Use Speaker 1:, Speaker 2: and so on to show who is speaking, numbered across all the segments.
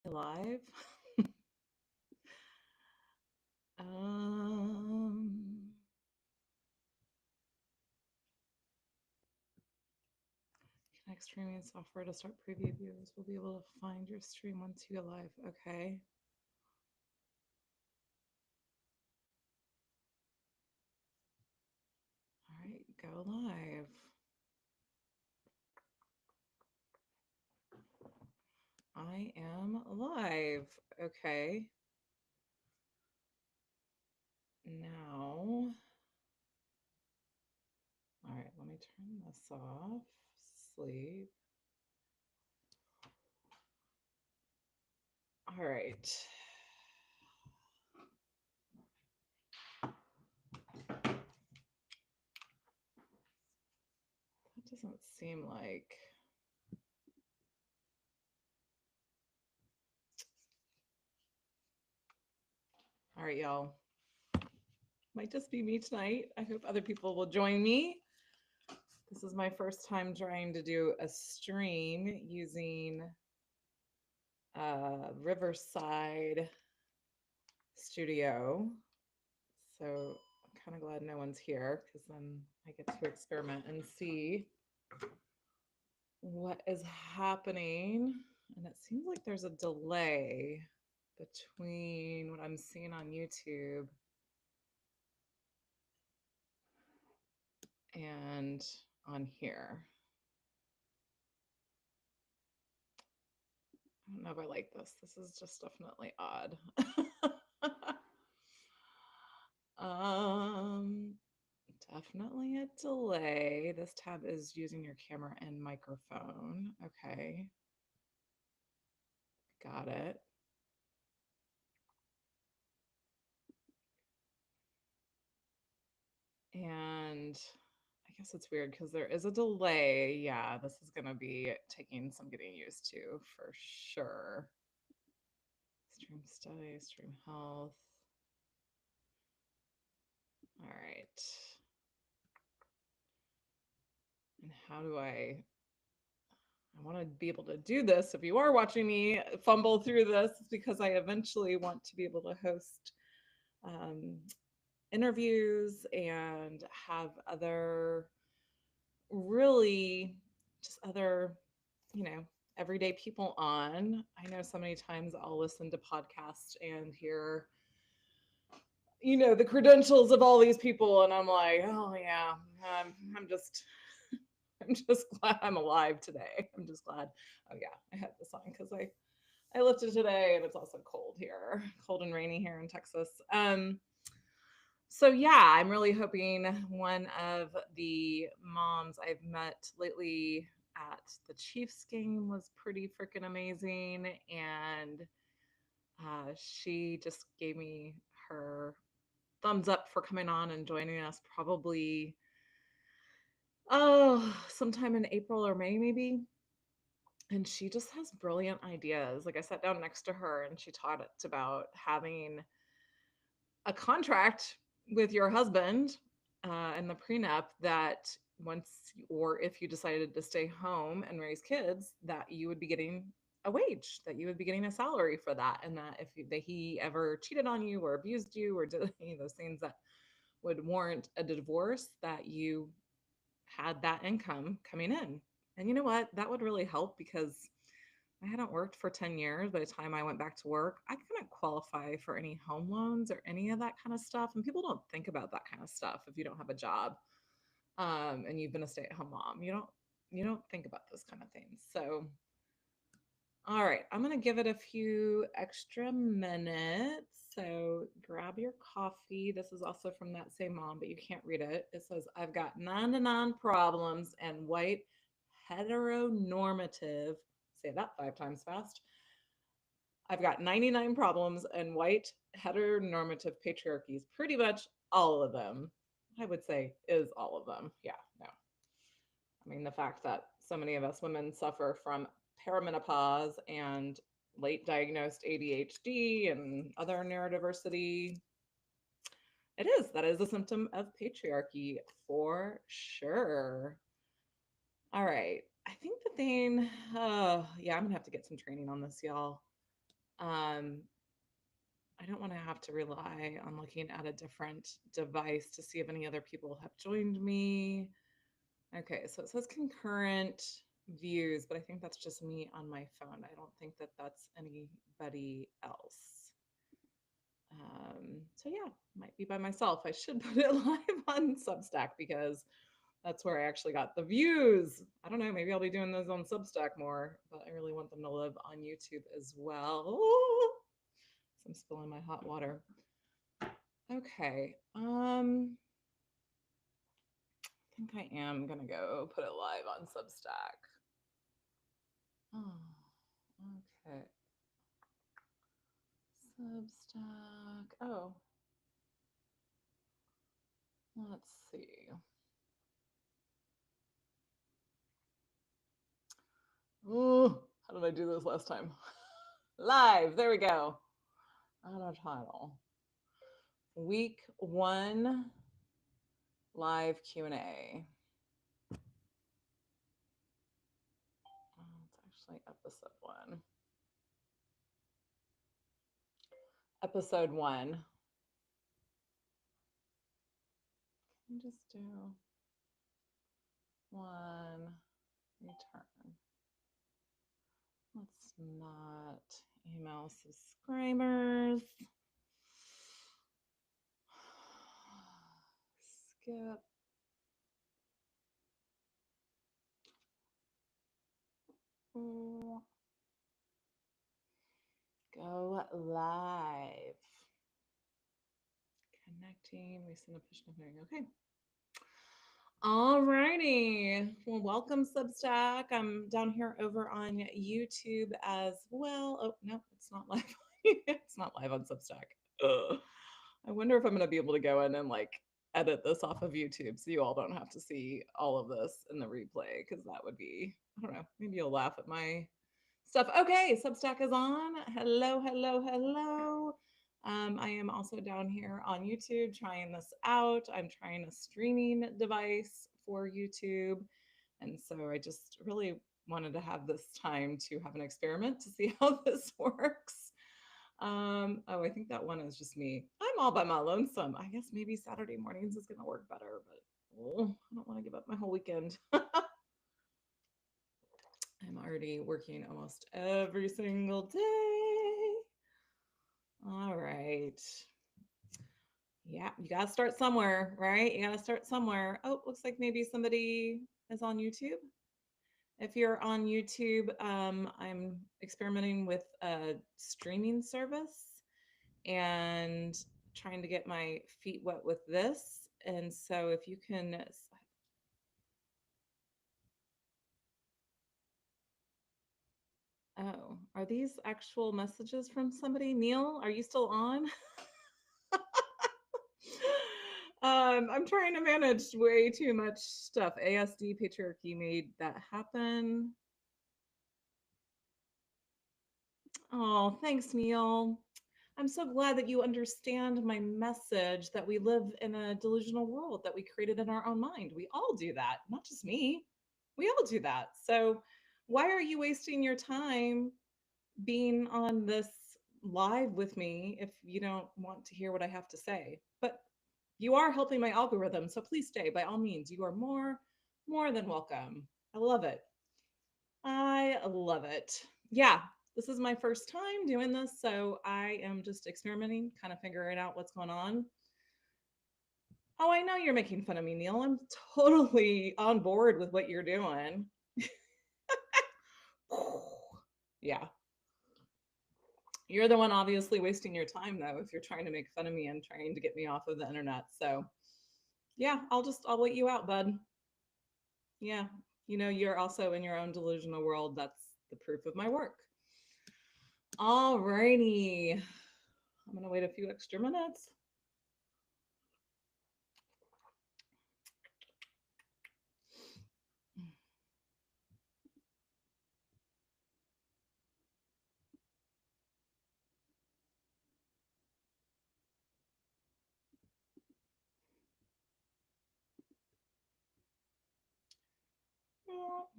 Speaker 1: Live. um, Connect streaming software to start preview viewers. We'll be able to find your stream once you go live. Okay. All right, go live. I am live. Okay. Now, all right, let me turn this off. Sleep. All right. That doesn't seem like. All right, y'all. Might just be me tonight. I hope other people will join me. This is my first time trying to do a stream using Riverside Studio. So I'm kind of glad no one's here because then I get to experiment and see what is happening. And it seems like there's a delay between what I'm seeing on YouTube and on here. I don't know if I like this. This is just definitely odd. um, Definitely a delay. This tab is using your camera and microphone. Okay. Got it. And I guess it's weird because there is a delay. Yeah, this is going to be taking some getting used to for sure. Stream study, stream health. All right. And how do I want to be able to do this. If you are watching me fumble through this, it's because I eventually want to be able to host um, interviews and have other really just other, you know, everyday people on. I know so many times I'll listen to podcasts and hear, you know, the credentials of all these people, and I'm like, oh yeah, I'm just I'm just glad I'm alive today. I'm just glad. Oh yeah, I had this on because I lifted today, and it's also cold here, cold and rainy here in Texas. So yeah, I'm really hoping one of the moms I've met lately at the Chiefs game was pretty freaking amazing, and she just gave me her thumbs up for coming on and joining us probably sometime in April or May maybe. And she just has brilliant ideas. Like I sat down next to her and she taught us about having a contract with your husband and the prenup that once or if you decided to stay home and raise kids, that you would be getting a wage, that you would be getting a salary for that, and that if that he ever cheated on you or abused you or did any of those things that would warrant a divorce, that you had that income coming in. And you know what? That would really help because I hadn't worked for 10 years. By the time I went back to work, I couldn't qualify for any home loans or any of that kind of stuff. And people don't think about that kind of stuff if you don't have a job and you've been a stay-at-home mom. You don't think about those kind of things. So, all right, I'm gonna give it a few extra minutes. So grab your coffee. This is also from that same mom, but you can't read it. It says, I've got 9 problems and white heteronormative. Say that 5 times fast. I've got 99 problems and white heteronormative patriarchies. Pretty much all of them, I would say, is all of them. Yeah, no. I mean, the fact that so many of us women suffer from perimenopause and late diagnosed ADHD and other neurodiversity, that is a symptom of patriarchy for sure. All right. I think the thing, yeah, I'm gonna have to get some training on this, y'all. Um, I don't want to have to rely on looking at a different device to see if any other people have joined me. Okay, so it says concurrent views, but I think that's just me on my phone. I don't think that that's anybody else. So yeah, might be by myself. I should put it live on Substack because that's where I actually got the views. I don't know, maybe I'll be doing those on Substack more, but I really want them to live on YouTube as well. So I'm spilling my hot water. Okay. I think I am gonna go put it live on Substack. Oh, okay. Substack. Oh, let's see. Oh, how did I do this last time? Live. There we go. Auto title. Week 1 live Q&A. Oh, it's actually episode 1. Episode 1. Just do 1 return. Let's not email subscribers. Skip. Go live. Connecting. We send a push notification. Okay. All righty. Well, welcome, Substack. I'm down here over on YouTube as well. Oh, no, it's not live. It's not live on Substack. Ugh. I wonder if I'm going to be able to go in and like edit this off of YouTube so you all don't have to see all of this in the replay because that would be, I don't know, maybe you'll laugh at my stuff. Okay, Substack is on. Hello, hello, hello. I am also down here on YouTube trying this out. I'm trying a streaming device for YouTube. And so I just really wanted to have this time to have an experiment to see how this works. Oh, I think that one is just me. I'm all by my lonesome. I guess maybe Saturday mornings is going to work better, but oh, I don't want to give up my whole weekend. I'm already working almost every single day. All right. Yeah, you got to start somewhere, right? You got to start somewhere. Oh, looks like maybe somebody is on YouTube. If you're on YouTube, I'm experimenting with a streaming service and trying to get my feet wet with this. And so if you can, oh, are these actual messages from somebody? Neil, are you still on? I'm trying to manage way too much stuff. ASD patriarchy made that happen. Oh, thanks, Neil. I'm so glad that you understand my message that we live in a delusional world that we created in our own mind. We all do that, not just me. We all do that. So, why are you wasting your time being on this live with me if you don't want to hear what I have to say? But you are helping my algorithm, so please stay. By all means, you are more than welcome. I love it. I love it. Yeah, this is my first time doing this, so I am just experimenting, kind of figuring out what's going on. Oh, I know you're making fun of me, Neil. I'm totally on board with what you're doing. Yeah. You're the one obviously wasting your time though if you're trying to make fun of me and trying to get me off of the internet. So, yeah, I'll wait you out, bud. Yeah. You know, you're also in your own delusional world. That's the proof of my work. All righty. I'm going to wait a few extra minutes.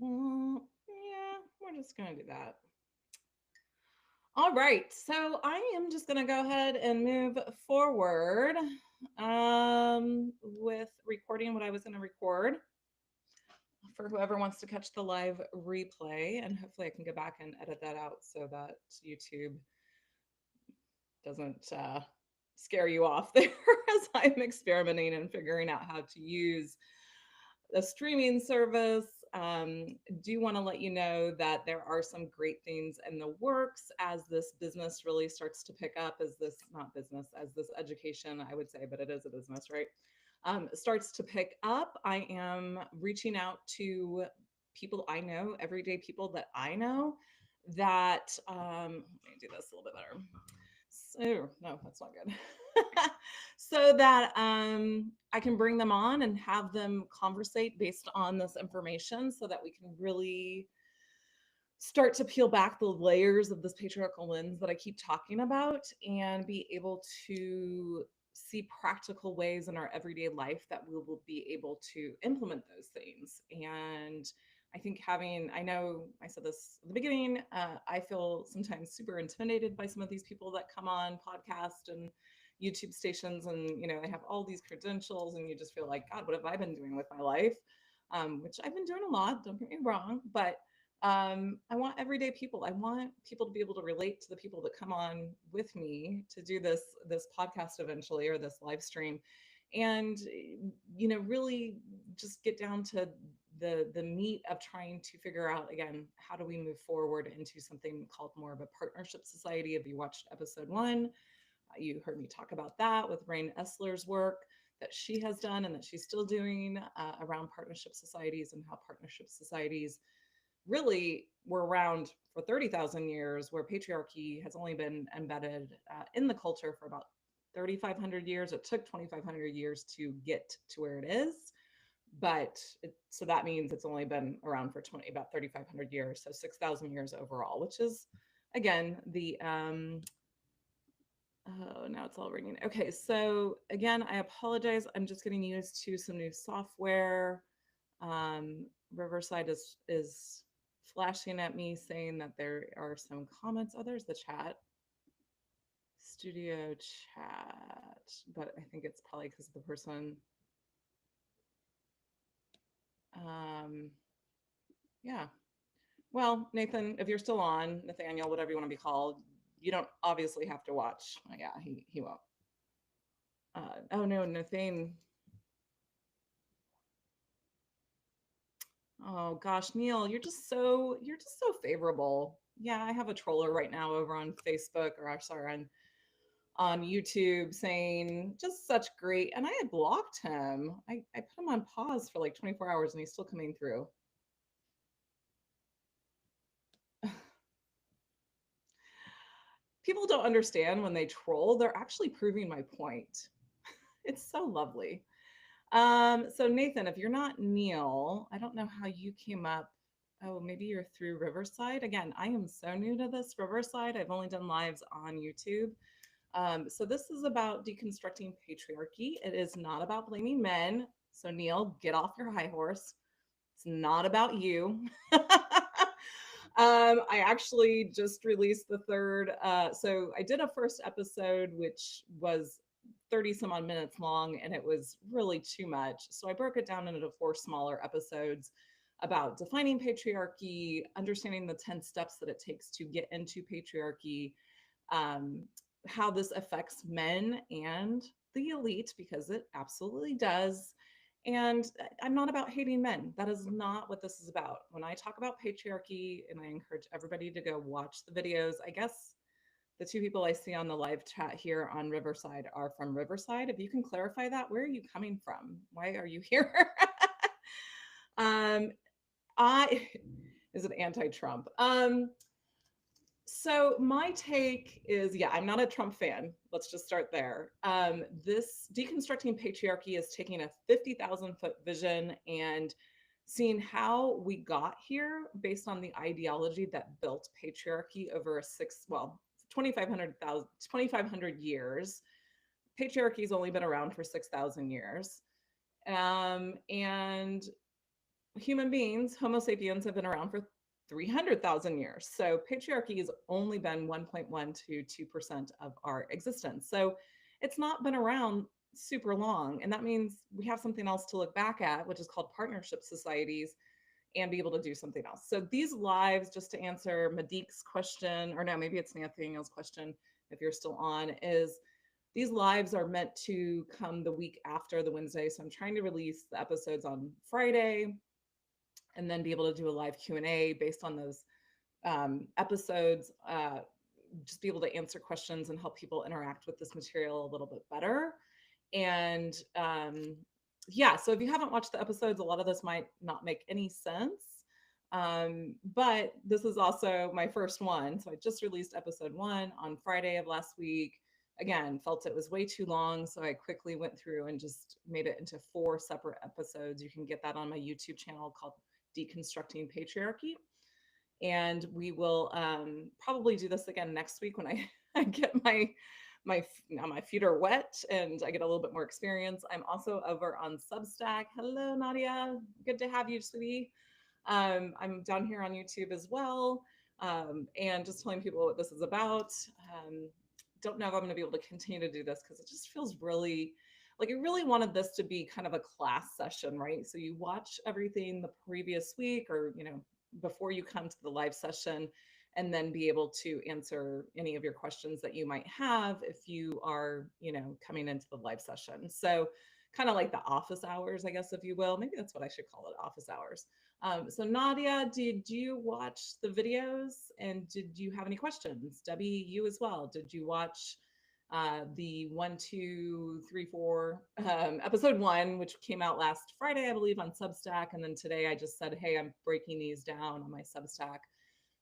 Speaker 1: Yeah, we're just going to do that. All right, so I am just going to go ahead and move forward with recording what I was going to record for whoever wants to catch the live replay. And hopefully I can go back and edit that out so that YouTube doesn't scare you off there as I'm experimenting and figuring out how to use a streaming service. Do want to let you know that there are some great things in the works as this business really starts to pick up, as this, not business, as this education, I would say, but it is a business, right? Starts to pick up. I am reaching out to people I know, everyday people that I know that, let me do this a little bit better. So, no, that's not good. So that I can bring them on and have them conversate based on this information so that we can really start to peel back the layers of this patriarchal lens that I keep talking about and be able to see practical ways in our everyday life that we will be able to implement those things. And I think I know I said this at the beginning, I feel sometimes super intimidated by some of these people that come on podcast and YouTube stations, and they have all these credentials, and you just feel like, God, what have I been doing with my life? Which I've been doing a lot, don't get me wrong, but I want everyday people. I want people to be able to relate to the people that come on with me to do this podcast eventually, or this live stream, and really just get down to the meat of trying to figure out, again, how do we move forward into something called more of a partnership society. If you watched episode 1, you heard me talk about that with Rain Essler's work that she has done and that she's still doing around partnership societies, and how partnership societies really were around for 30,000 years, where patriarchy has only been embedded in the culture for about 3,500 years. It took 2,500 years to get to where it is. So that means it's only been around for about 3,500 years. So 6,000 years overall, which is, again, oh, now it's all ringing. Okay, so again, I apologize. I'm just getting used to some new software. Riverside is flashing at me saying that there are some comments. Oh, there's the chat. Studio chat. But I think it's probably because of the person. Yeah. Well, Nathan, if you're still on, Nathaniel, whatever you want to be called, you don't obviously have to watch. Oh, yeah, he won't. Oh no, Nathan. Oh gosh, Neil, you're just so favorable. Yeah, I have a troller right now over on Facebook, or I'm sorry, on YouTube, saying just such great, and I had blocked him. I put him on pause for like 24 hours and he's still coming through. People don't understand when they troll, they're actually proving my point. It's so lovely. So Nathan, if you're not Neil, I don't know how you came up. Oh, maybe you're through Riverside. Again, I am so new to this Riverside. I've only done lives on YouTube. So this is about deconstructing patriarchy. It is not about blaming men. So Neil, get off your high horse. It's not about you. I actually just released the third. So I did a first episode, which was 30 some odd minutes long, and it was really too much. So I broke it down into 4 smaller episodes about defining patriarchy, understanding the 10 steps that it takes to get into patriarchy, um, how this affects men and the elite, because it absolutely does. And I'm not about hating men. That is not what this is about. When I talk about patriarchy, and I encourage everybody to go watch the videos, I guess the 2 people I see on the live chat here on Riverside are from Riverside. If you can clarify that, where are you coming from? Why are you here? um, I is it anti-Trump? So my take is, yeah, I'm not a Trump fan. Let's just start there. This deconstructing patriarchy is taking a 50,000-foot vision and seeing how we got here based on the ideology that built patriarchy over 2,500 years. Patriarchy's only been around for 6,000 years. And human beings, Homo sapiens, have been around for 300,000 years. So patriarchy has only been 1.1 to 2% of our existence. So it's not been around super long. And that means we have something else to look back at, which is called partnership societies, and be able to do something else. So these lives, just to answer Madik's question, or no, maybe it's Nathaniel's question, if you're still on, is these lives are meant to come the week after the Wednesday. So I'm trying to release the episodes on Friday and then be able to do a live Q&A based on those episodes, just be able to answer questions and help people interact with this material a little bit better. And yeah, so if you haven't watched the episodes, a lot of this might not make any sense. But this is also my first one. So I just released episode 1 on Friday of last week. Again, felt it was way too long. So I quickly went through and just made it into 4 separate episodes. You can get that on my YouTube channel called Deconstructing Patriarchy. And we will probably do this again next week when I get my feet are wet and I get a little bit more experience. I'm also over on Substack. Hello, Nadia. Good to have you, sweetie. I'm down here on YouTube as well, and just telling people what this is about. Don't know if I'm going to be able to continue to do this because it just feels really like I really wanted this to be kind of a class session, right? So you watch everything the previous week or, before you come to the live session, and then be able to answer any of your questions that you might have if you are, coming into the live session. So kind of like the office hours, I guess, if you will. Maybe that's what I should call it, office hours. So Nadia, did you watch the videos and did you have any questions? Debbie, you as well. Did you watch the 1, 2, 3, 4 episode 1, which came out last Friday, I believe, on Substack. And then today I just said, hey, I'm breaking these down on my Substack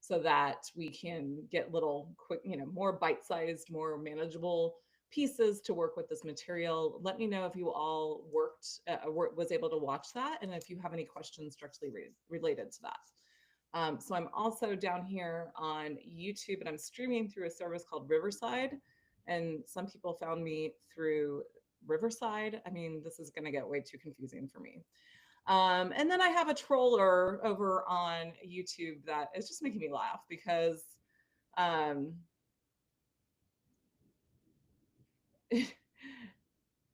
Speaker 1: so that we can get little quick, more bite-sized, more manageable pieces to work with this material. Let me know if you all was able to watch that, and if you have any questions directly related to that. So I'm also down here on YouTube, and I'm streaming through a service called Riverside. And some people found me through Riverside. I mean, this is going to get way too confusing for me. And then I have a troller over on YouTube that is just making me laugh because then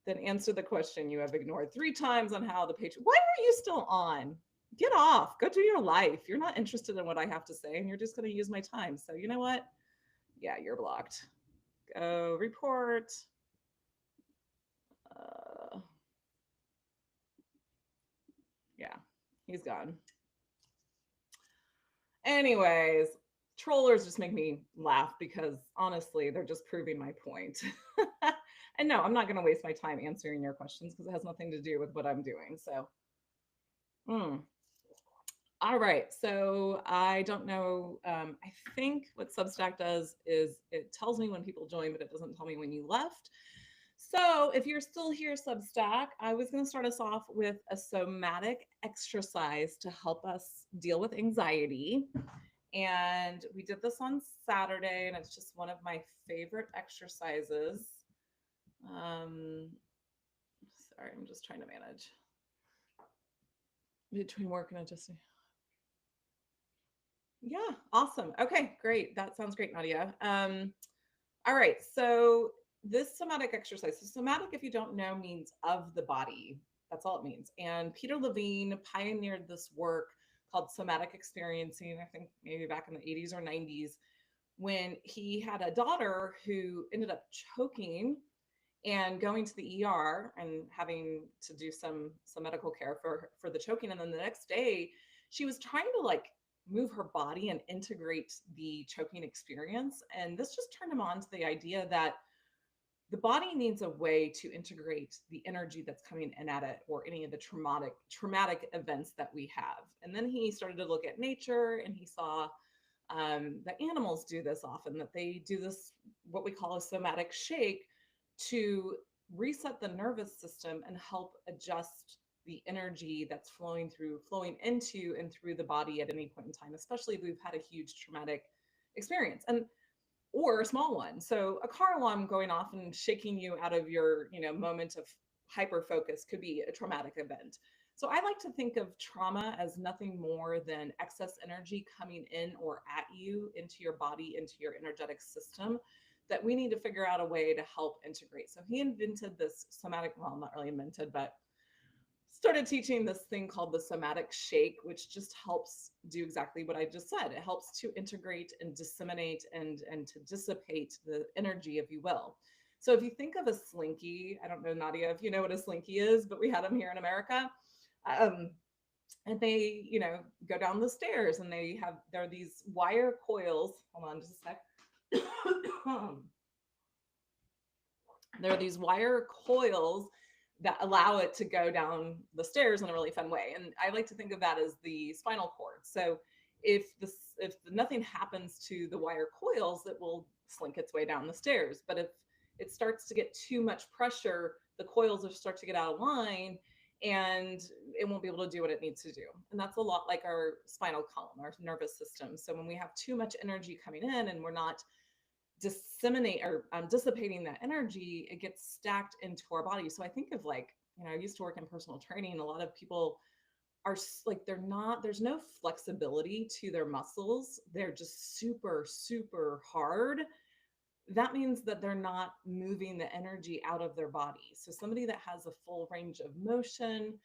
Speaker 1: answer the question you have ignored 3 times on how the page. Why are you still on? Get off. Go do your life. You're not interested in what I have to say, and you're just going to use my time. So you know what? Yeah, you're blocked. Go report. Yeah, he's gone. Anyways, trollers just make me laugh because honestly, they're just proving my point. And no, I'm not going to waste my time answering your questions because it has nothing to do with what I'm doing. So, all right. So I don't know. I think what Substack does is it tells me when people join, but it doesn't tell me when you left. So if you're still here, Substack, I was going to start us off with a somatic exercise to help us deal with anxiety. And we did this on Saturday, and it's just one of my favorite exercises. Sorry, I'm just trying to manage between work and adjusting. Yeah, awesome. Okay, great. That sounds great, Nadia. All right, so this somatic exercise, so somatic, if you don't know, means of the body. That's all it means. And Peter Levine pioneered this work called somatic experiencing, I think maybe back in the 80s or 90s, when he had a daughter who ended up choking and going to the ER and having to do some medical care for the choking. And then the next day, she was trying to like move her body and integrate the choking experience. And this just turned him on to the idea that the body needs a way to integrate the energy that's coming in at it, or any of the traumatic events that we have. And then he started to look at nature, and he saw that animals do this often, that they do this, what we call a somatic shake, to reset the nervous system and help adjust the energy that's flowing into and through the body at any point in time, especially if we've had a huge traumatic experience, and or a small one. So a car alarm going off and shaking you out of your, moment of hyper focus could be a traumatic event. So I like to think of trauma as nothing more than excess energy coming in or at you into your body, into your energetic system that we need to figure out a way to help integrate. So he invented this somatic, well, not really invented, but started teaching this thing called the somatic shake, which just helps do exactly what I just said. It helps to integrate and disseminate and to dissipate the energy, if you will. So if you think of a slinky, I don't know, Nadia, if you know what a slinky is, but we had them here in America. Um, and they, go down the stairs and there are these wire coils. Hold on just a sec. There are these wire coils that allow it to go down the stairs in a really fun way. And I like to think of that as the spinal cord. So if nothing happens to the wire coils, it will slink its way down the stairs. But if it starts to get too much pressure, the coils will start to get out of line and it won't be able to do what it needs to do. And that's a lot like our spinal column, our nervous system. So when we have too much energy coming in and we're not dissipating that energy, it gets stacked into our body. So I think of like, I used to work in personal training. A lot of people are like, there's no flexibility to their muscles. They're just super, super hard. That means that they're not moving the energy out of their body. So somebody that has a full range of motion,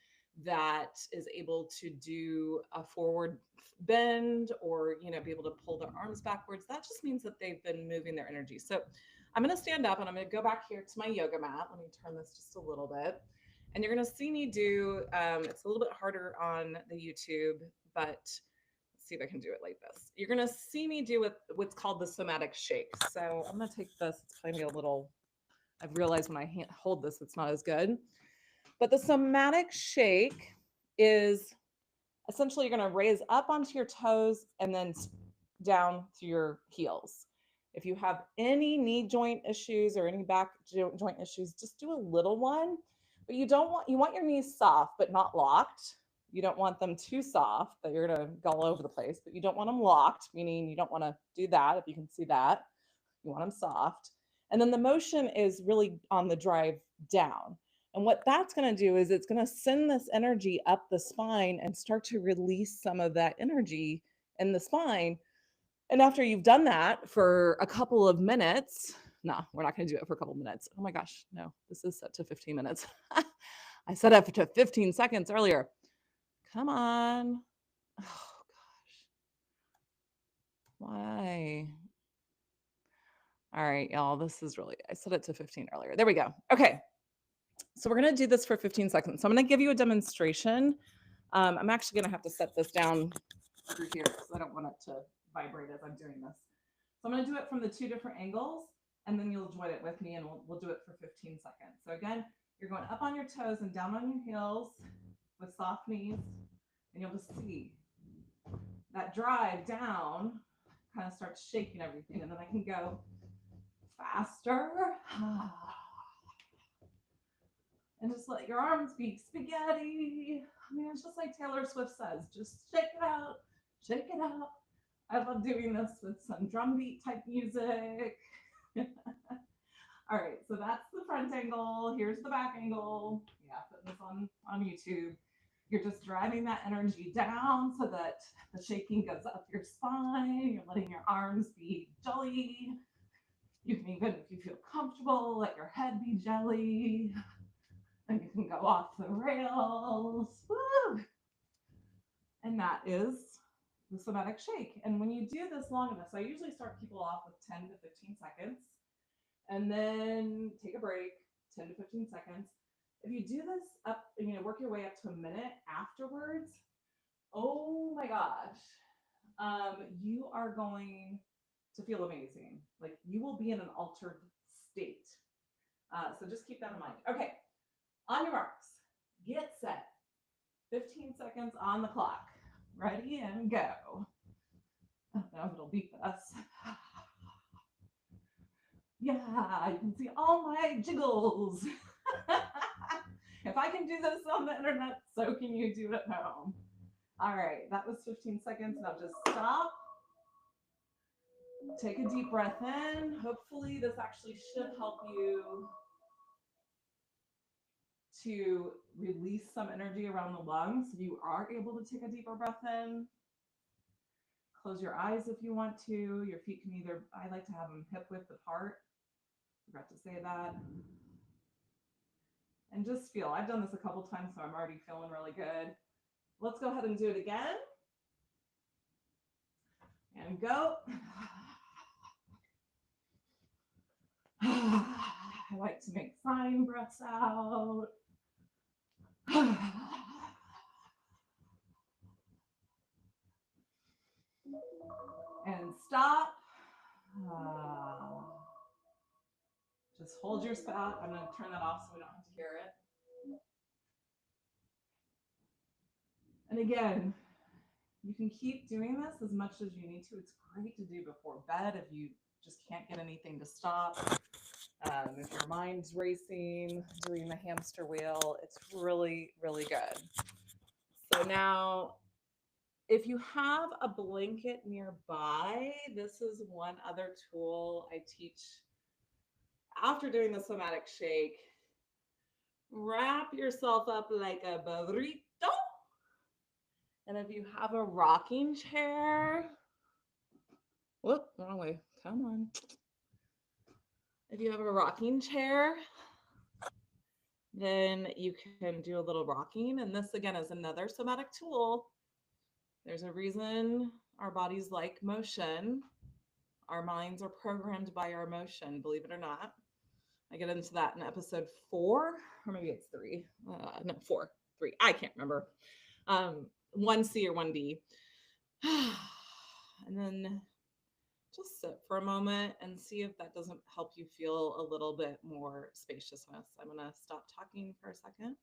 Speaker 1: that is able to do a forward bend or be able to pull their arms backwards, that just means that they've been moving their energy. So I'm going to stand up and I'm going to go back here to my yoga mat. Let me turn this just a little bit, and you're going to see me do it's a little bit harder on the YouTube, but see if I can do it like this. You're going to see me do what's called the somatic shake. So I'm going to take this. It's kind of a little, I've realized when I hold this, it's not as good. But the somatic shake is essentially you're going to raise up onto your toes and then down to your heels. If you have any knee joint issues or any back joint issues, just do a little one. But you want your knees soft, but not locked. You don't want them too soft that you're going to go all over the place, but you don't want them locked, meaning you don't want to do that. If you can see that, you want them soft. And then the motion is really on the drive down. And what that's going to do is it's going to send this energy up the spine and start to release some of that energy in the spine. And after you've done that for a couple of minutes, no, we're not going to do it for a couple of minutes. Oh my gosh, no, this is set to 15 minutes. I set up to 15 seconds earlier. Come on. Oh gosh. Why? All right, y'all, this is really, I set it to 15 earlier. There we go. Okay. So we're going to do this for 15 seconds. So I'm going to give you a demonstration. I'm actually going to have to set this down through here because I don't want it to vibrate as I'm doing this. So I'm going to do it from the two different angles, and then you'll join it with me, and we'll do it for 15 seconds. So again, you're going up on your toes and down on your heels with soft knees, and you'll just see that drive down kind of starts shaking everything, and then I can go faster. And just let your arms be spaghetti. I mean, it's just like Taylor Swift says, just shake it out, shake it out. I love doing this with some drum beat type music. All right, so that's the front angle. Here's the back angle. Yeah, putting this on YouTube. You're just driving that energy down so that the shaking goes up your spine. You're letting your arms be jelly. You can even, if you feel comfortable, let your head be jelly. And you can go off the rails. Woo! And that is the somatic shake. And when you do this long enough, so I usually start people off with 10 to 15 seconds and then take a break, 10 to 15 seconds. If you do this up, work your way up to a minute afterwards, oh my gosh, you are going to feel amazing. Like you will be in an altered state. So just keep that in mind. Okay. On your marks, get set. 15 seconds on the clock. Ready and go. Oh, now it'll beep us. Yeah, you can see all my jiggles. If I can do this on the internet, so can you do it at home. All right, that was 15 seconds. Now just stop. Take a deep breath in. Hopefully this actually should help you to release some energy around the lungs. You are able to take a deeper breath in. Close your eyes if you want to. Your feet can either, I like to have them hip width apart. Forgot to say that. And just feel. I've done this a couple times, so I'm already feeling really good. Let's go ahead and do it again. And go. I like to make sign breaths out. And stop. Just hold your spot. I'm going to turn that off so we don't have to hear it. And again, you can keep doing this as much as you need to. It's great to do before bed if you just can't get anything to stop. If your mind's racing, doing the hamster wheel, it's really, really good. So now, if you have a blanket nearby, this is one other tool I teach after doing the somatic shake. Wrap yourself up like a burrito. And if you have a rocking chair, whoop, wrong way. Come on. If you have a rocking chair, then you can do a little rocking. And this, again, is another somatic tool. There's a reason our bodies like motion. Our minds are programmed by our emotion, believe it or not. I get into that in episode 4, or maybe it's 3. No, 4, 3. I can't remember. 1C or 1D. And then just sit for a moment and see if that doesn't help you feel a little bit more spaciousness. I'm going to stop talking for a second.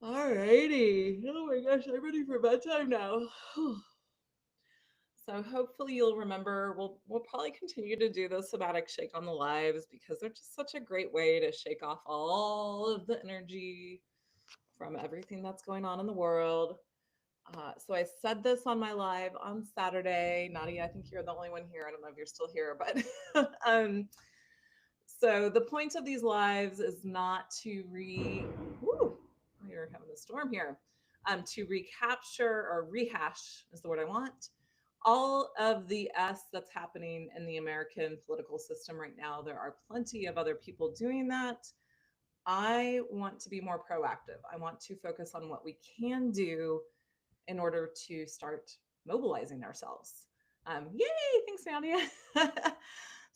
Speaker 1: Alrighty. Oh my gosh, I'm ready for bedtime now. So hopefully you'll remember, we'll probably continue to do the somatic shake on the lives because they're just such a great way to shake off all of the energy from everything that's going on in the world. So I said this on my live on Saturday. Nadia, I think you're the only one here. I don't know if you're still here, but so the point of these lives is not to you're having a storm here. To recapture or rehash is the word I want. All of the S that's happening in the American political system right now. There are plenty of other people doing that. I want to be more proactive. I want to focus on what we can do in order to start mobilizing ourselves. Yay! Thanks, Nadia.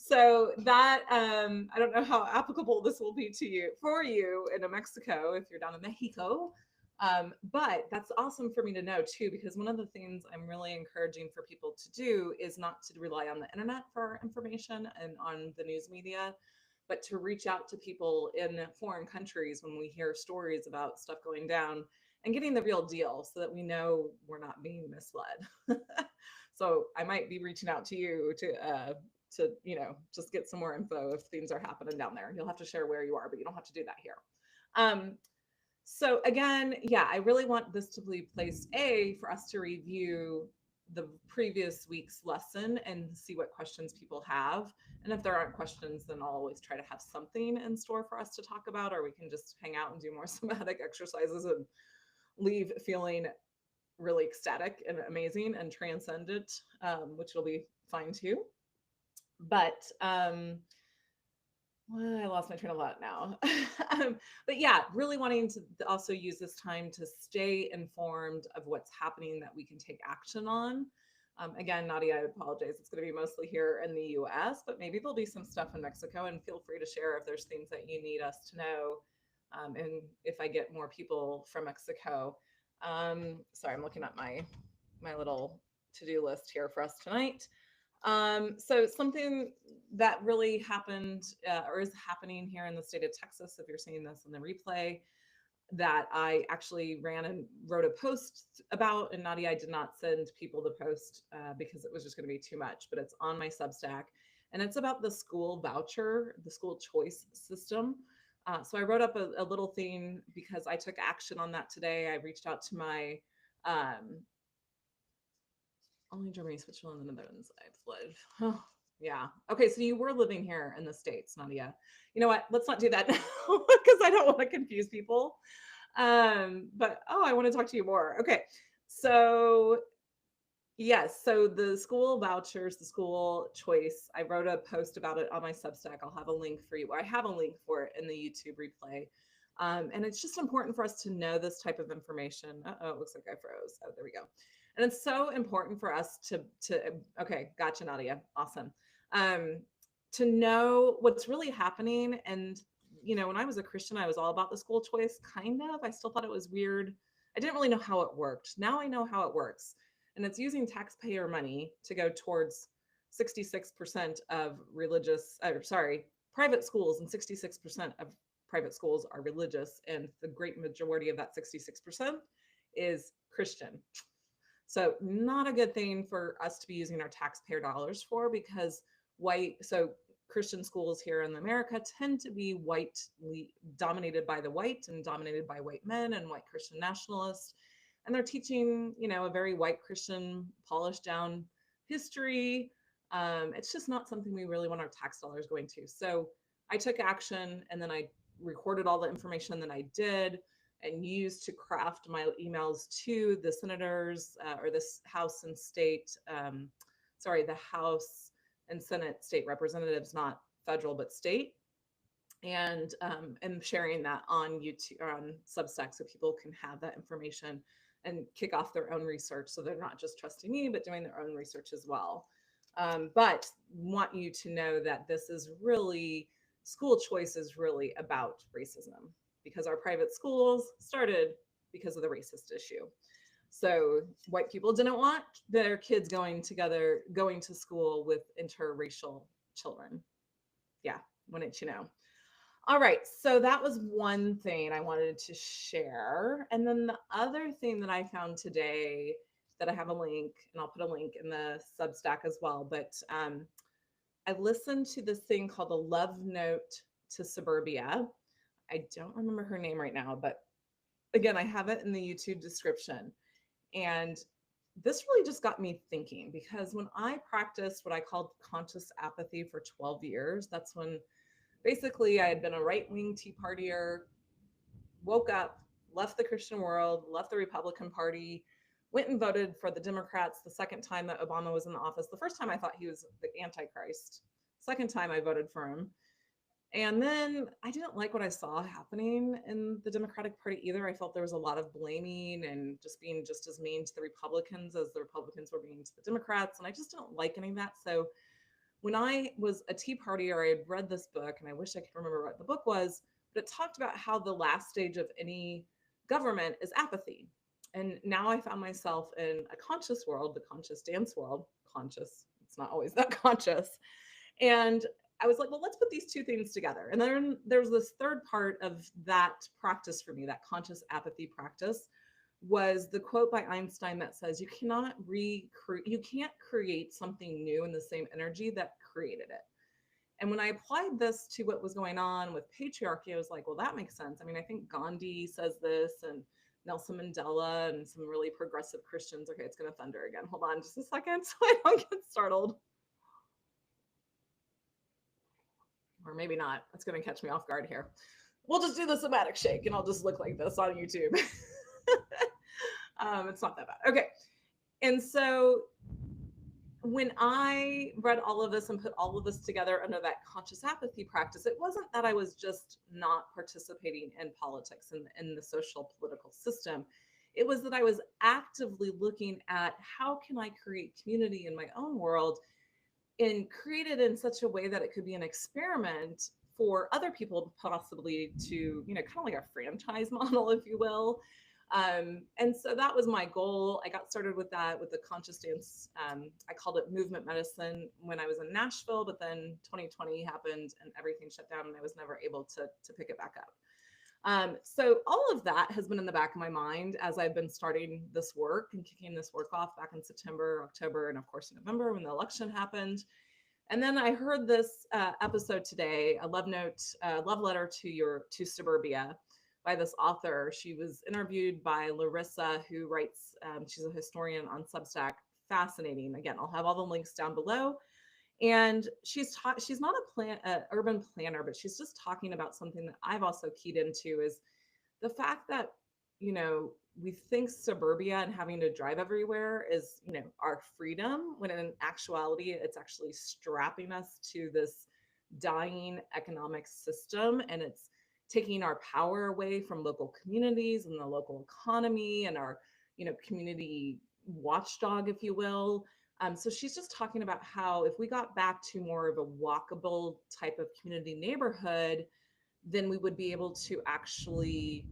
Speaker 1: So that I don't know how applicable this will be to you for you in Mexico if you're down in Mexico. But that's awesome for me to know too, because one of the things I'm really encouraging for people to do is not to rely on the internet for information and on the news media, but to reach out to people in foreign countries when we hear stories about stuff going down and getting the real deal so that we know we're not being misled. So I might be reaching out to you to just get some more info if things are happening down there. You'll have to share where you are, but you don't have to do that here. So again, yeah, I really want this to be place A for us to review the previous week's lesson and see what questions people have. And if there aren't questions, then I'll always try to have something in store for us to talk about, or we can just hang out and do more somatic exercises and leave feeling really ecstatic and amazing and transcendent, which will be fine too. But well, I lost my train of thought now. But yeah, really wanting to also use this time to stay informed of what's happening that we can take action on. Again, Nadia, I apologize. It's going to be mostly here in the US, but maybe there'll be some stuff in Mexico, and feel free to share if there's things that you need us to know. And if I get more people from Mexico. Sorry, I'm looking at my little to-do list here for us tonight. So something that really happened or is happening here in the state of Texas, if you're seeing this in the replay, that I actually ran and wrote a post about. And Nadia, I did not send people the post because it was just going to be too much, but it's on my Substack. And it's about the school voucher, the school choice system. So I wrote up a little thing because I took action on that today. I reached out to my only Germany, Switzerland, and the Netherlands. I've lived. Oh, yeah. Okay, so you were living here in the States, Nadia. You know what? Let's not do that now because I don't want to confuse people. But I want to talk to you more. Okay. So yes, so the school vouchers, the school choice, I wrote a post about it on my Substack. I'll have a link for you. I have a link for it in the YouTube replay. And it's just important for us to know this type of information. Oh, it looks like I froze. Oh, there we go. And it's so important for us okay, gotcha, Nadia. Awesome. Um, to know what's really happening. And, when I was a Christian, I was all about the school choice, kind of. I still thought it was weird. I didn't really know how it worked. Now I know how it works, and it's using taxpayer money to go towards 66% of private schools, and 66% of private schools are religious, and the great majority of that 66% is Christian. So not a good thing for us to be using our taxpayer dollars for, because Christian schools here in America tend to be dominated by the white and dominated by white men and white Christian nationalists. And they're teaching, a very white Christian polished down history. It's just not something we really want our tax dollars going to. So I took action, and then I recorded all the information that I did and used to craft my emails to the senators or this House and the House and Senate state representatives, not federal, but state. And sharing that on YouTube or on Substack so people can have that information and kick off their own research. So they're not just trusting me, but doing their own research as well. But want you to know that school choice is really about racism, because our private schools started because of the racist issue. So white people didn't want their kids going to school with interracial children. Yeah, wouldn't you know? All right, so that was one thing I wanted to share. And then the other thing that I found today, that I have a link, and I'll put a link in the Substack as well, but I listened to this thing called the Love Note to Suburbia. I don't remember her name right now, but again, I have it in the YouTube description. And this really just got me thinking, because when I practiced what I called conscious apathy for 12 years, that's when basically I had been a right-wing Tea Partier, woke up, left the Christian world, left the Republican Party, went and voted for the Democrats the second time that Obama was in the office. The first time I thought he was the Antichrist. Second time I voted for him. And then I didn't like what I saw happening in the Democratic Party either. I felt there was a lot of blaming and just being just as mean to the Republicans as the Republicans were being to the Democrats. And I just don't like any of that. So when I was a Tea Partier, I had read this book, and I wish I could remember what the book was, but it talked about how the last stage of any government is apathy. And now I found myself in a conscious world, the conscious dance world. Conscious, it's not always that conscious. And I was like, well, let's put these two things together. And then there's this third part of that practice for me, that conscious apathy practice, was the quote by Einstein that says, you can't create something new in the same energy that created it. And when I applied this to what was going on with patriarchy, I was like, well, that makes sense. I mean, I think Gandhi says this, and Nelson Mandela, and some really progressive Christians. Okay, it's going to thunder again. Hold on just a second so I don't get startled. Or maybe not. It's going to catch me off guard here. We'll just do the somatic shake, and I'll just look like this on YouTube. It's not that bad. Okay. And so when I read all of this and put all of this together under that conscious apathy practice, it wasn't that I was just not participating in politics and in the social political system. It was that I was actively looking at how can I create community in my own world, and create it in such a way that it could be an experiment for other people possibly to, kind of like a franchise model, if you will. And so that was my goal. I got started with that, with the conscious dance. I called it movement medicine when I was in Nashville, but then 2020 happened and everything shut down, and I was never able to pick it back up. So all of that has been in the back of my mind as I've been starting this work and kicking this work off back in September, October, and of course November when the election happened. And then I heard this episode today, a love note, love letter to suburbia by this author. She was interviewed by Larissa, who writes. She's a historian on Substack. Fascinating. Again, I'll have all the links down below. And she's not a urban planner, but she's just talking about something that I've also keyed into is the fact that, you know, we think suburbia and having to drive everywhere is, you know, our freedom, when in actuality, it's actually strapping us to this dying economic system. And it's taking our power away from local communities and the local economy and our, you know, community watchdog, if you will. So she's just talking about how if we got back to more of a walkable type of community neighborhood, then we would be able to actually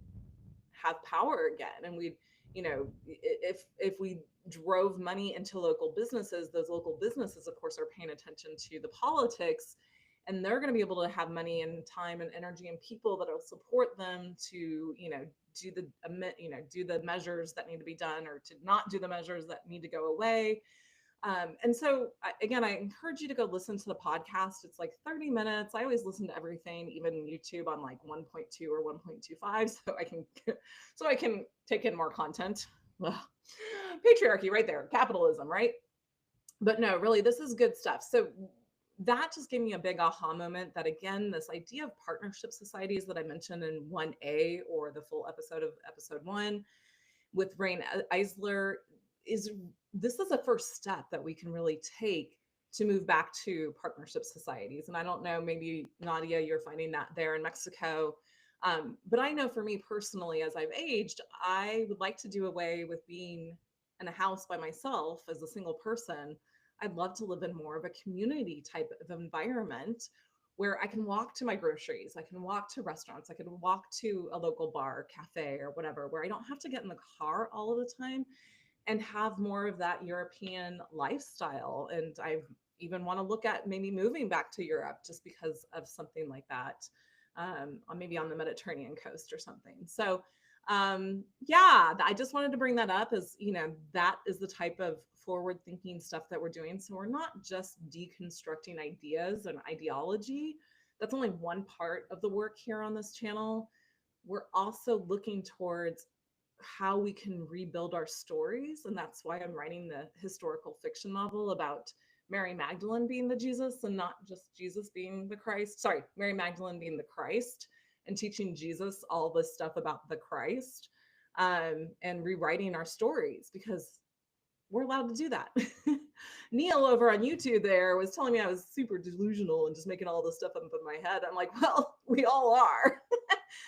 Speaker 1: have power again. And we'd, you know, if we drove money into local businesses, those local businesses of course are paying attention to the politics, and they're going to be able to have money and time and energy and people that will support them to, you know, do the do the measures that need to be done, or to not do the measures that need to go away. And so, again, I encourage you to go listen to the podcast. It's like 30 minutes. I always listen to everything, even YouTube on like 1.2 or 1.25, so I can take in more content. Ugh. Patriarchy, right there, capitalism, right? But no, really, this is good stuff. So that just gave me a big aha moment that, again, this idea of partnership societies that I mentioned in 1A, or the full episode of episode 1 with Rain Eisler, is this is a first step that we can really take to move back to partnership societies. And I don't know, maybe Nadia, you're finding that there in Mexico. But I know for me personally, as I've aged, I would like to do away with being in a house by myself as a single person. I'd love to live in more of a community type of environment where I can walk to my groceries, I can walk to restaurants, I can walk to a local bar, cafe, or whatever, where I don't have to get in the car all of the time, and have more of that European lifestyle. And I even want to look at maybe moving back to Europe just because of something like that, or maybe on the Mediterranean coast or something. So yeah, I just wanted to bring that up, as, you know, that is the type of forward thinking stuff that we're doing. So we're not just deconstructing ideas and ideology. That's only one part of the work here on this channel. We're also looking towards how we can rebuild our stories. And that's why I'm writing the historical fiction novel about Mary Magdalene being the Jesus, and not just Jesus being the Christ. Sorry, Mary Magdalene being the Christ, and teaching Jesus all this stuff about the Christ, and rewriting our stories, because we're allowed to do that. Neil over on YouTube there was telling me I was super delusional and just making all this stuff up in my head. I'm like, well, we all are.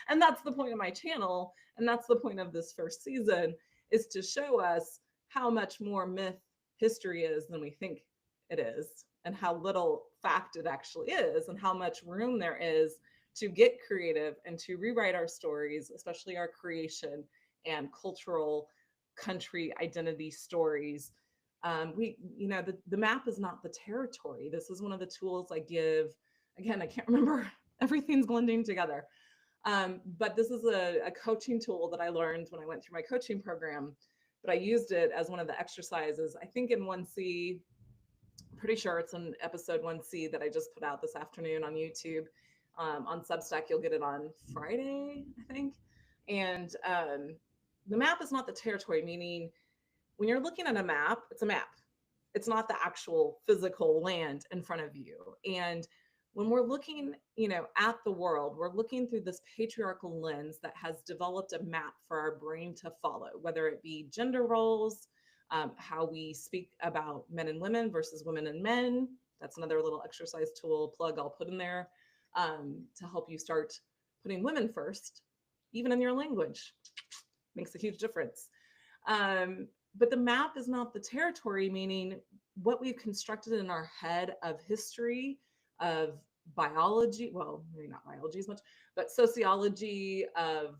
Speaker 1: And that's the point of my channel. And that's the point of this first season, is to show us how much more myth history is than we think it is, and how little fact it actually is, and how much room there is to get creative and to rewrite our stories, especially our creation and cultural country identity stories. You know, the map is not the territory. This is one of the tools I give. Again, I can't remember, everything's blending together. But this is a coaching tool that I learned when I went through my coaching program, but I used it as one of the exercises, I think in 1C, pretty sure it's in episode 1C that I just put out this afternoon on YouTube. On Substack, you'll get it on Friday, I think. And the map is not the territory, meaning when you're looking at a map, it's a map. It's not the actual physical land in front of you. And when we're looking, you know, at the world, we're looking through this patriarchal lens that has developed a map for our brain to follow, whether it be gender roles, how we speak about men and women versus women and men. That's another little exercise tool plug I'll put in there, to help you start putting women first, even in your language. Makes a huge difference. But the map is not the territory, meaning what we've constructed in our head of history, of biology, well, maybe not biology as much, but sociology, of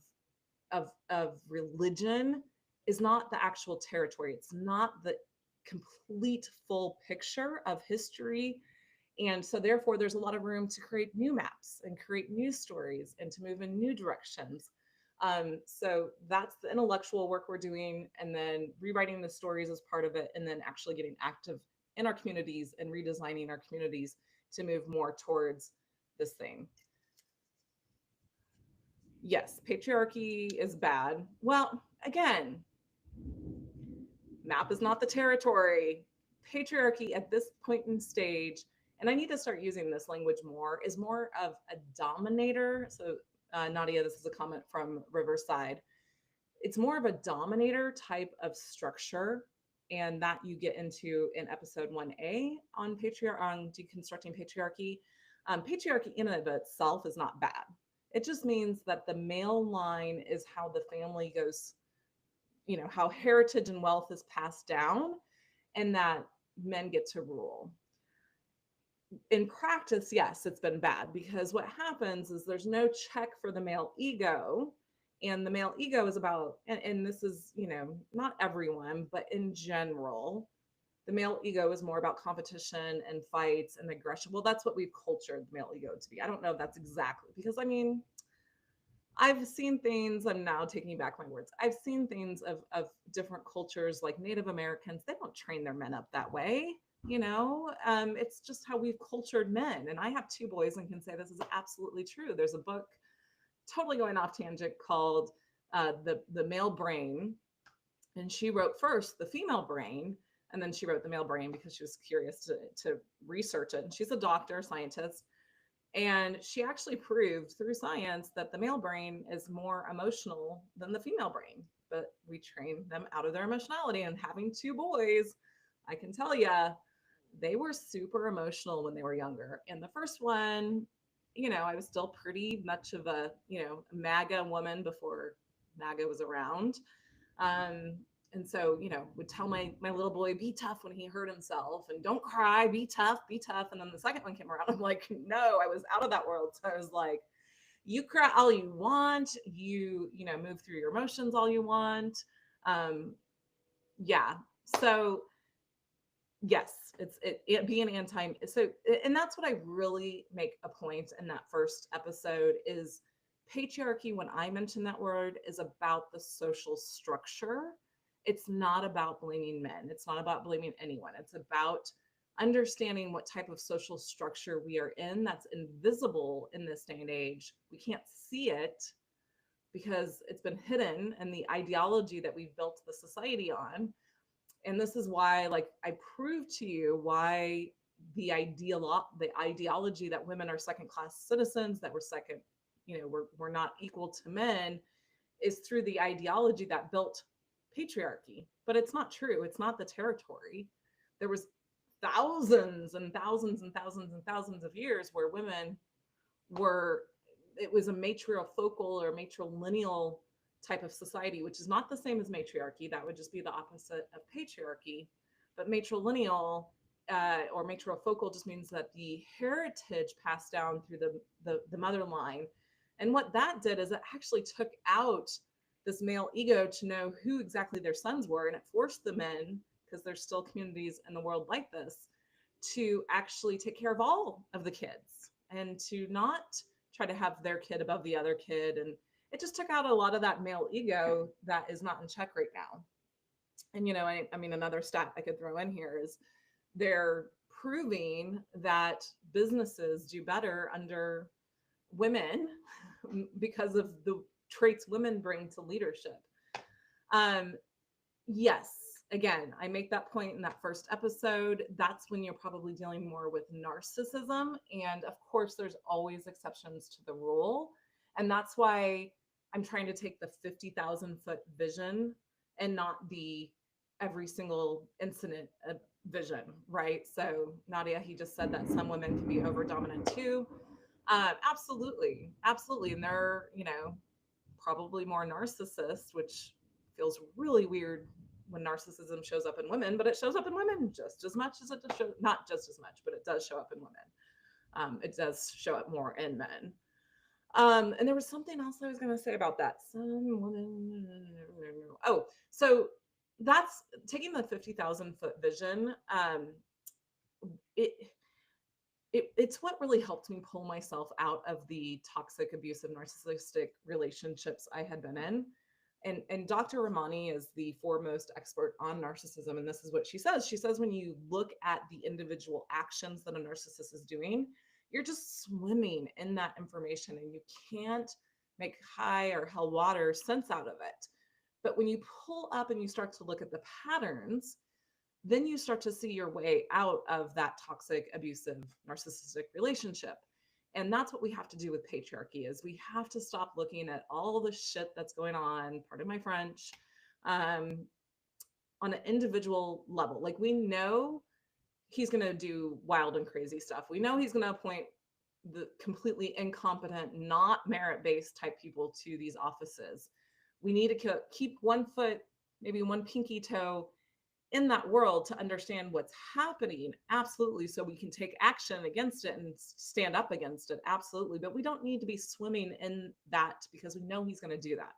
Speaker 1: religion, is not the actual territory. It's not the complete full picture of history And so therefore there's a lot of room to create new maps and create new stories and to move in new directions. So that's the intellectual work we're doing, and then rewriting the stories as part of it, and then actually getting active in our communities and redesigning our communities to move more towards this thing. Yes, patriarchy is bad. Well, again, map is not the territory. Patriarchy at this point in stage, and I need to start using this language more, is more of a dominator. So, Nadia, this is a comment from Riverside. It's more of a dominator type of structure, and that you get into in episode 1A on on deconstructing patriarchy. Patriarchy in and of itself is not bad. It just means that the male line is how the family goes, how heritage and wealth is passed down, and that men get to rule. In practice, yes, it's been bad, because what happens is there's no check for the male ego. And the male ego is about, and this is, not everyone, but in general, the male ego is more about competition and fights and aggression. Well, that's what we've cultured the male ego to be. I don't know if that's exactly, because I mean, I've seen things, I'm now taking back my words. I've seen things of different cultures, like Native Americans. They don't train their men up that way. It's just how we've cultured men. And I have two boys and can say this is absolutely true. There's a book, totally going off tangent, called the Male Brain. And she wrote first the female brain, and then she wrote the male brain because she was curious to research it. And she's a doctor, scientist. And she actually proved through science that the male brain is more emotional than the female brain. But we train them out of their emotionality. And having two boys, I can tell you, they were super emotional when they were younger. And the first one, I was still pretty much of a, MAGA woman before MAGA was around. Um, and so, would tell my little boy, be tough when he hurt himself, and don't cry, be tough, be tough. And then the second one came around, I'm like, no, I was out of that world. So I was like, you cry all you want, move through your emotions all you want. Yeah. So yes, it being anti. So, and that's what I really make a point in that first episode is patriarchy. When I mention that word, is about the social structure. It's not about blaming men. It's not about blaming anyone. It's about understanding what type of social structure we are in that's invisible in this day and age. We can't see it because it's been hidden in the ideology that we've built the society on. And this is why, like, I proved to you why the ideology that women are second class citizens, that we're second, we're not equal to men, is through the ideology that built patriarchy. But it's not true. It's not the territory. There was thousands and thousands and thousands and thousands of years where women were, it was a matrifocal or matrilineal type of society, which is not the same as matriarchy. That would just be the opposite of patriarchy. But matrilineal or matrifocal just means that the heritage passed down through the mother line. And what that did is it actually took out this male ego to know who exactly their sons were. And it forced the men, because there's still communities in the world like this, to actually take care of all of the kids and to not try to have their kid above the other kid. And it just took out a lot of that male ego that is not in check right now. And, I mean, another stat I could throw in here is they're proving that businesses do better under women because of the traits women bring to leadership. Yes, again, I make that point in that first episode. That's when you're probably dealing more with narcissism. And of course, there's always exceptions to the rule. And that's why I'm trying to take the 50,000-foot vision and not the every single incident vision, right? So Nadia, he just said that some women can be over dominant too. Absolutely, absolutely. And they're, probably more narcissist, which feels really weird when narcissism shows up in women, but it shows up in women just as much as it does not just as much, but it does show up in women. It does show up more in men. And there was something else I was going to say about that. Some women. Oh, so that's taking the 50,000-foot vision. It it's what really helped me pull myself out of the toxic, abusive, narcissistic relationships I had been in. And Dr. Ramani is the foremost expert on narcissism. And this is what she says. She says, when you look at the individual actions that a narcissist is doing, you're just swimming in that information and you can't make high or hell water sense out of it. But when you pull up and you start to look at the patterns, then you start to see your way out of that toxic, abusive, narcissistic relationship. And that's what we have to do with patriarchy is we have to stop looking at all the shit that's going on, pardon my French, um, on an individual level. Like we know he's going to do wild and crazy stuff. We know he's going to appoint the completely incompetent, not merit-based type people to these offices. We need to keep one foot, maybe one pinky toe in that world to understand what's happening. Absolutely. So we can take action against it and stand up against it. Absolutely. But we don't need to be swimming in that because we know he's going to do that.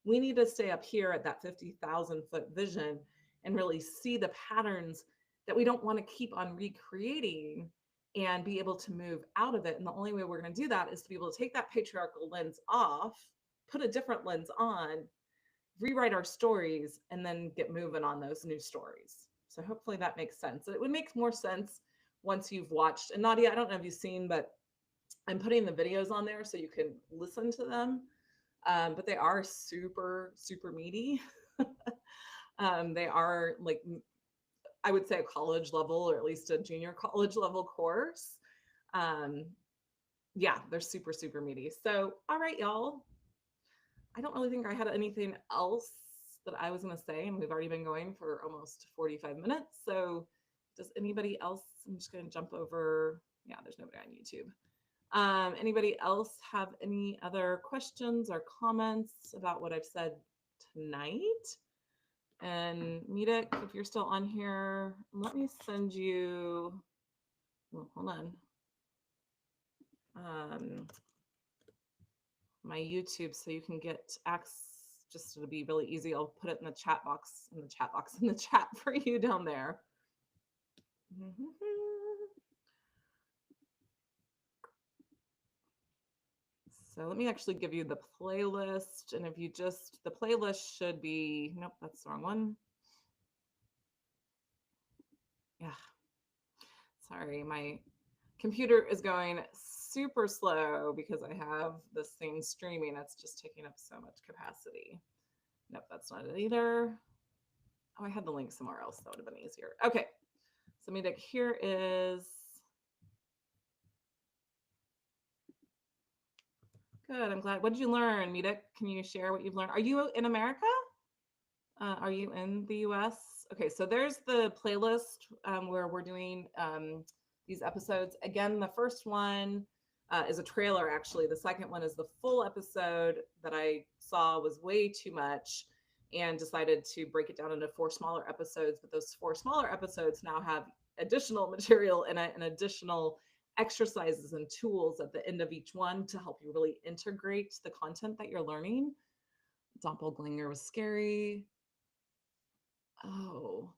Speaker 1: We need to stay up here at that 50,000 foot vision and really see the patterns that we don't want to keep on recreating and be able to move out of it. And the only way we're going to do that is to be able to take that patriarchal lens off, put a different lens on, rewrite our stories, and then get moving on those new stories. So hopefully that makes sense. It would make more sense once you've watched. And Nadia, I don't know if you've seen, but I'm putting the videos on there so you can listen to them. But they are super, super meaty. They are like, I would say a college level or at least a junior college level course. Um, yeah, they're super, super meaty. So, all right, y'all. I don't really think I had anything else that I was going to say, and we've already been going for almost 45 minutes. So, does anybody else? I'm just going to jump over. Yeah, there's nobody on YouTube. Anybody else have any other questions or comments about what I've said tonight? And Meedik, if you're still on here, let me send you. Well, hold on. My YouTube so you can get access. Just to be really easy, I'll put it in the chat box, in the chat for you down there. So let me actually give you the playlist. And if you just, the playlist should be, nope, that's the wrong one. Yeah. Sorry, my computer is going super slow because I have this thing streaming. It's just taking up so much capacity. Nope, that's not it either. Oh, I had the link somewhere else. That would have been easier. Okay. So Meedik, here is. Good. I'm glad. What did you learn, Meedik? Can you share what you've learned? Are you in America? Are you in the US? Okay, so there's the playlist where we're doing these episodes. Again, the first one is a trailer, actually. The second one is the full episode that I saw was way too much and decided to break it down into 4 smaller episodes. But those 4 smaller episodes now have additional material in it and additional exercises and tools at the end of each one to help you really integrate the content that you're learning. Doppelganger was scary. Oh,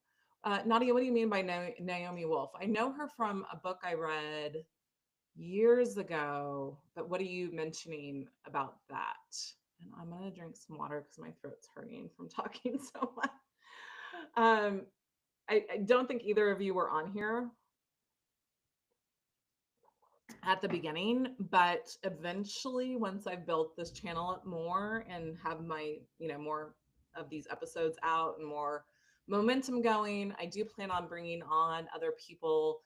Speaker 1: Nadia, what do you mean by Naomi Wolf? I know her from a book I read years ago, but what are you mentioning about that? And I'm going to drink some water because my throat's hurting from talking so much. I don't think either of you were on here at the beginning, but eventually once I've built this channel up more and have my, more of these episodes out and more momentum going, I do plan on bringing on other people.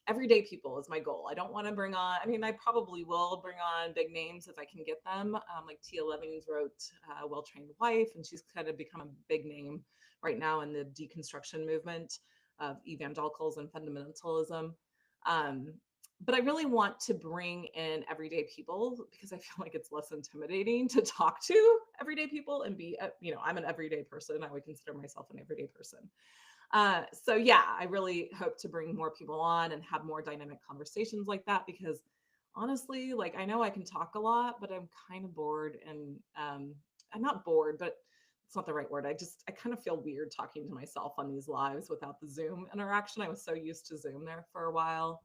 Speaker 1: Everyday people is my goal. I don't want to bring on, I probably will bring on big names if I can get them. Like Tia Levings wrote Well-Trained Wife, and she's kind of become a big name right now in the deconstruction movement of evangelicals and fundamentalism. But I really want to bring in everyday people because I feel like it's less intimidating to talk to everyday people and be, I'm an everyday person. I would consider myself an everyday person. So yeah, I really hope to bring more people on and have more dynamic conversations like that because honestly, like I know I can talk a lot, but I'm kind of bored and I'm not bored, but it's not the right word. I kind of feel weird talking to myself on these lives without the Zoom interaction. I was so used to Zoom there for a while.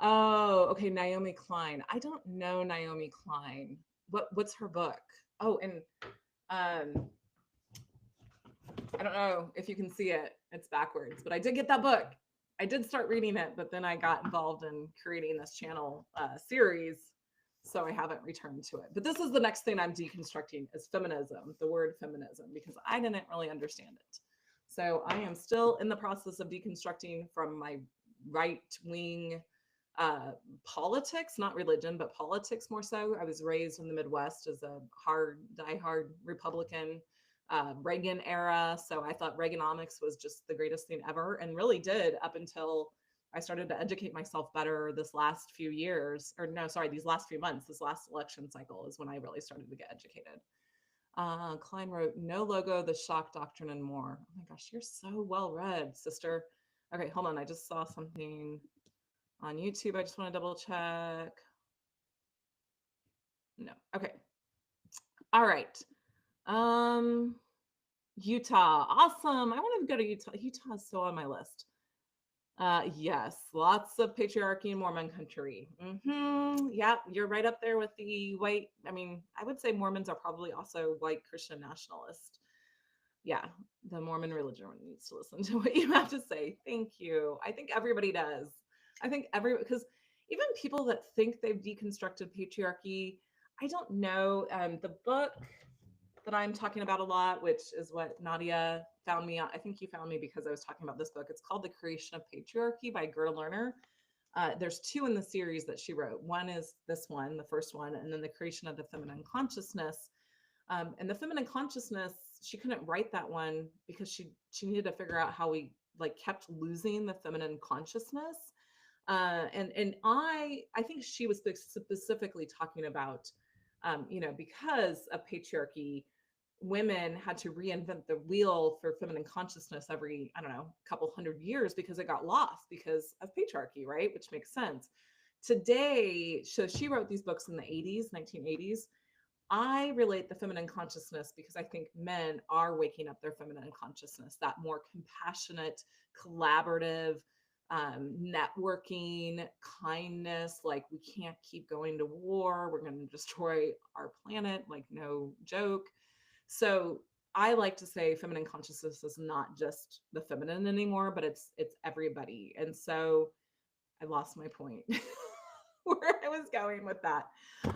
Speaker 1: Oh, okay, Naomi Klein. I don't know Naomi Klein. What's her book? Oh, and um I don't know if you can see it. It's backwards, but I did get that book. I did start reading it, but then I got involved in creating this channel series, so I haven't returned to it. But this is the next thing I'm deconstructing is feminism, the word feminism, because I didn't really understand it. So I am still in the process of deconstructing from my right wing politics, not religion, but politics more so. I was raised in the Midwest as a diehard Republican, Reagan era. So I thought Reaganomics was just the greatest thing ever, and really did up until I started to educate myself better this last few years, or no, sorry, these last few months. This last election cycle is when I really started to get educated. Klein wrote No Logo, The Shock Doctrine, and more. Oh my gosh, you're so well read, sister. Okay, hold on. I just saw something on YouTube. I just want to double check. No. Okay. All right. Um, Utah. Awesome. I want to go to Utah. Utah is still on my list. Yes, lots of patriarchy in Mormon country. Yeah, you're right up there with the white. I mean, I would say Mormons are probably also white Christian nationalist. Yeah, the Mormon religion needs to listen to what you have to say. Thank you. I think everybody does. I think because even people that think they've deconstructed patriarchy, I don't know. The book that I'm talking about a lot, which is what Nadia found me on. I think you found me because I was talking about this book. It's called The Creation of Patriarchy by Gerda Lerner. There's two in the series that she wrote. One is this one, the first one, and then The Creation of the Feminine Consciousness. And the feminine consciousness, she couldn't write that one because she needed to figure out how we like kept losing the feminine consciousness. And I think she was specifically talking about, because of patriarchy, women had to reinvent the wheel for feminine consciousness every, I don't know, couple hundred years because it got lost because of patriarchy, right? Which makes sense. Today, so she wrote these books in the 80s, 1980s. I relate the feminine consciousness because I think men are waking up their feminine consciousness, that more compassionate, collaborative, networking, kindness. Like, we can't keep going to war. We're going to destroy our planet. Like, no joke. So I like to say feminine consciousness is not just the feminine anymore, but it's everybody. And so I lost my point where I was going with that.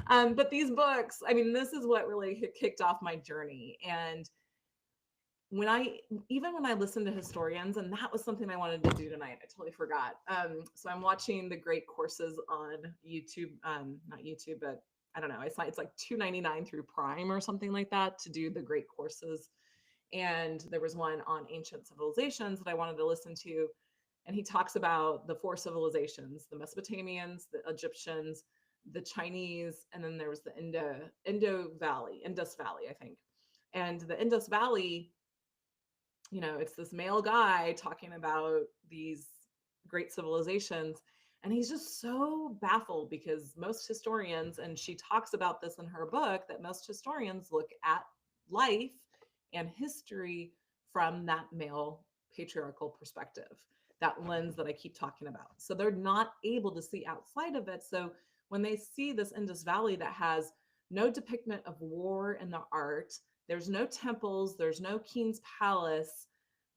Speaker 1: But these books, I mean, this is what really kicked off my journey. And when I listen to historians, and that was something I wanted to do tonight, I totally forgot. So I'm watching the great courses on YouTube, not YouTube, but I don't know. It's like $2.99 through Prime or something like that to do the great courses. And there was one on ancient civilizations that I wanted to listen to. And he talks about the four civilizations: the Mesopotamians, the Egyptians, the Chinese, and then there was the Indus Valley, I think. And the Indus Valley, it's this male guy talking about these great civilizations. And he's just so baffled because most historians, and she talks about this in her book, that most historians look at life and history from that male patriarchal perspective, that lens that I keep talking about. So they're not able to see outside of it. So when they see this Indus Valley that has no depiction of war in the art, there's no temples, there's no king's palace,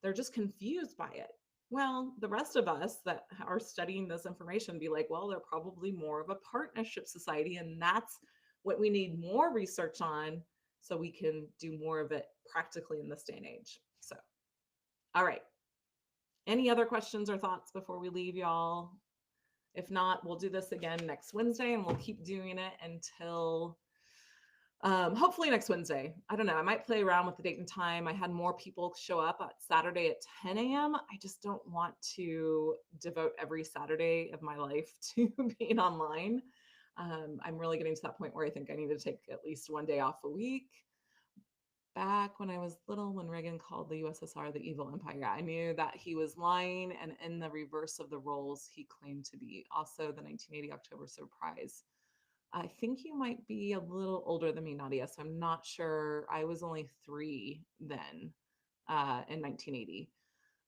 Speaker 1: they're just confused by it. Well, the rest of us that are studying this information be like, well, they're probably more of a partnership society, and that's what we need more research on so we can do more of it practically in this day and age. So, all right. Any other questions or thoughts before we leave, y'all? If not, we'll do this again next Wednesday, and we'll keep doing it until hopefully next Wednesday. I don't know. I might play around with the date and time. I had more people show up at Saturday at 10 a.m. I just don't want to devote every Saturday of my life to being online. I'm really getting to that point where I think I need to take at least one day off a week. Back when I was little, when Reagan called the USSR the evil empire, I knew that he was lying, and in the reverse of the roles he claimed to be. Also, the 1980 October surprise. I think you might be a little older than me, Nadia, so I'm not sure. I was only 3 then, in 1980.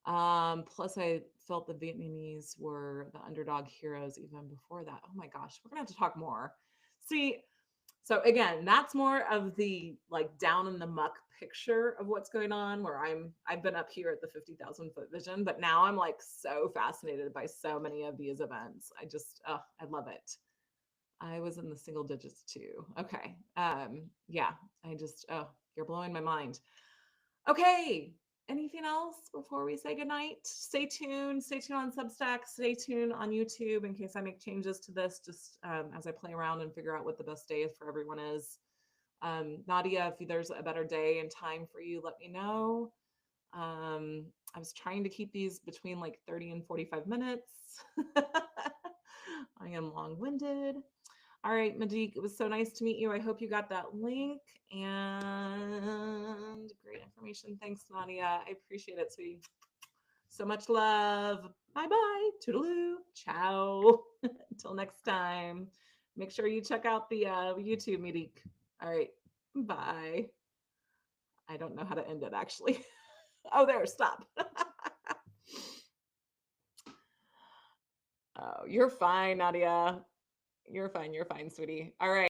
Speaker 1: Plus I felt the Vietnamese were the underdog heroes even before that. Oh my gosh, we're gonna have to talk more. See, so again, that's more of the like down in the muck picture of what's going on where I've been up here at the 50,000 foot vision, but now I'm like so fascinated by so many of these events. I love it. I was in the single digits too. Okay. Yeah, you're blowing my mind. Okay. Anything else before we say goodnight? Stay tuned. Stay tuned on Substack. Stay tuned on YouTube in case I make changes to this, just as I play around and figure out what the best day for everyone is. Nadia, if there's a better day and time for you, let me know. I was trying to keep these between like 30 and 45 minutes. I am long winded. All right, Madik, it was so nice to meet you. I hope you got that link and great information. Thanks, Nadia. I appreciate it, sweetie. So much love. Bye bye. Toodaloo. Ciao. Until next time. Make sure you check out the YouTube, Madik. All right. Bye. I don't know how to end it actually. Oh, there. Stop. Oh, you're fine, Nadia. You're fine. You're fine, sweetie. All right.